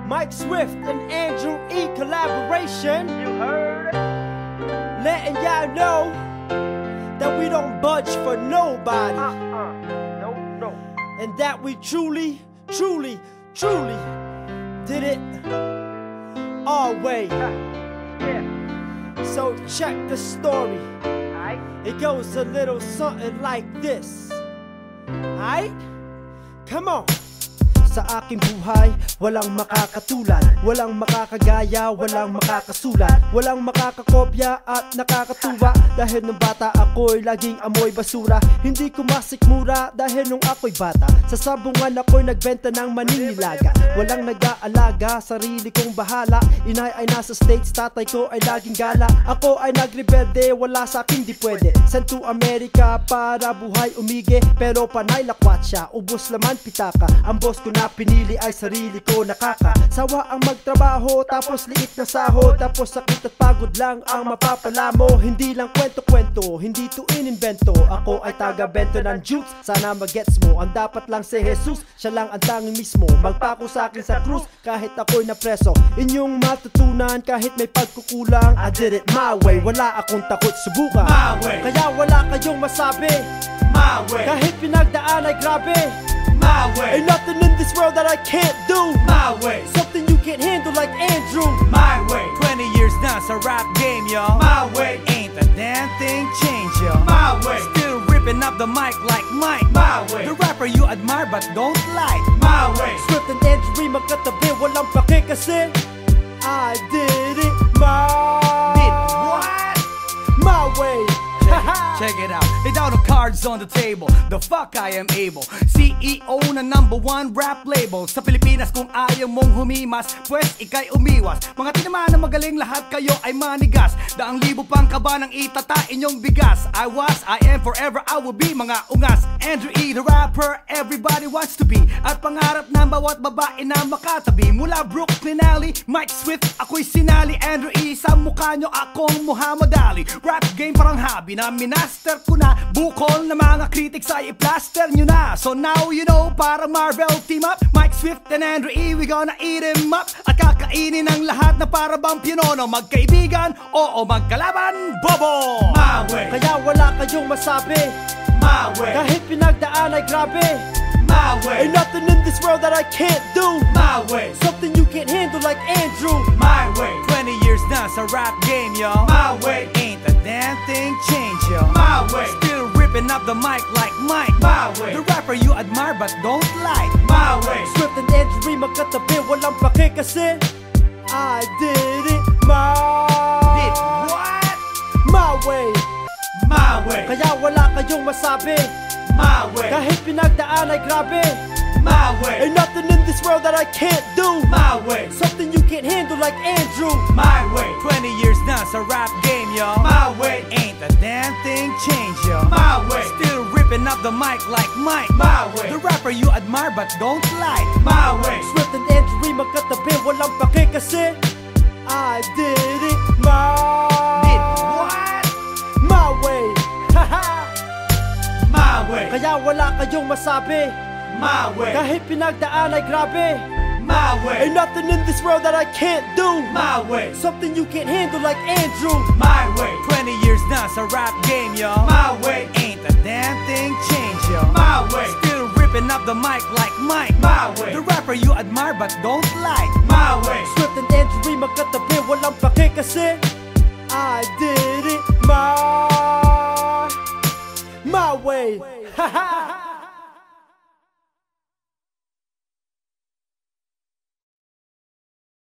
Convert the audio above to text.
Mike Swift and Andrew E collaboration. You heard it? Letting y'all know that we don't budge for nobody. No. And that we truly did it our way. Yeah. So check the story. Aight. It goes a little something like this. Aight? Come on. Sa aking buhay, walang makakatulad, walang makakagaya, walang makakasulat, walang makakakopya at nakakatuwa. Dahil nung bata ako'y laging amoy basura. Hindi ko masikmura dahil nung ako'y bata. Sa sabungan ako'y nagbenta ng maninilaga. Walang nag-aalaga, sarili kong bahala. Inay ay nasa States, tatay ko ay laging gala. Ako ay nagrebelde, wala sa akin di pwede. Sent to America para buhay umige. Pero panay lakwat siya, ubos laman pitaka. Ang boss ko na pinili ay sarili ko nakakasawa ang magtrabaho, tapos liit na sahod, tapos sakit at pagod lang ang mapapala mo. Hindi lang kwento-kwento, hindi to inimbento. Ako ay taga-bento ng juice, sana magets mo. Ang dapat lang si Jesus, siya lang ang tanging mismo. Magpako sa akin sa krus, kahit ako'y napreso. Inyong matutunan kahit may pagkukulang. I did it my way, wala akong takot subukan. My way. Kaya wala kayong masabi. My way. Kahit pinagdaan ay grabe. My way. Ain't nothing in this world that I can't do. My way. Something you can't handle like Andrew. My way. 20 years na sa rap game, yo. My way. Ain't a damn thing changed, yo. My way. Still ripping up the mic like Mike. My way. The rapper you admire but don't like. My way. Swift and Andrew magkatabi, walang pake kasi I did it my Did what? my way. Check it out, lay down the cards on the table. The fuck I am able. CEO na #1 rap label sa Pilipinas. Kung ayaw mong humimas, pues ikay umiwas. Mga tinamaan na magaling, lahat kayo ay manigas. Daang libo pang kaba ng itata inyong bigas. I am, forever I will be. Mga ungas, Andrew E, the rapper everybody wants to be. At pangarap ng bawat babae na makatabi. Mula Brooklyn Alley, Mike Swift, ako'y sinali. Andrew E, sa mukha nyo akong Muhammad Ali. Rap game parang hobby na minaster ko na. Bukol na mga critics ay i-plaster nyo na. So now you know, para Marvel team up, Mike Swift and Andrew E, we gonna eat him up. At kakainin ang lahat na para bang pinono. Magkaibigan, oo magkalaban, bobo. My way. Kaya wala kayong masabi. My way. Kahit pinagdaan ay grabe. My way. Ain't nothing in this world that I can't do. My way. Something you can't handle like Andrew. My way. 20 years na sa rap game, yo. My way. Ain't a damn thing changed, yo. My way. Still ripping up the mic like Mike. My way. The rapper you admire but don't like. My way. Swift and Andrew magkatabi, walang pake kasi I did it my Did what? my way. My way. Kaya wala kayong masabi. My way. Kahit pinagdaan ay grabe. My way. Ain't nothing in this world that I can't do. My way. Something you can't handle like Andrew. My way. 20 years na sa rap game, yo. My way. Ain't a damn thing changed, yo. My way. Still ripping up the mic like Mike. My way. The rapper you admire but don't like. My way. Swift and Andrew magkatabi, walang pake kasi I did it my Did what? my way. My way. Kaya wala kayong masabi. My way. Kahit pinagdaan ay grabe. My way. Ain't nothing in this world that I can't do. My way. Something you can't handle like Andrew. My way. 20 years na sa rap game, yo. My way. Ain't a damn thing changed, yo. My way. Still ripping up the mic like Mike. My way. The rapper you admire but don't like. My way. Swift and Andrew magkatabi, walang pake kasi I did it my way.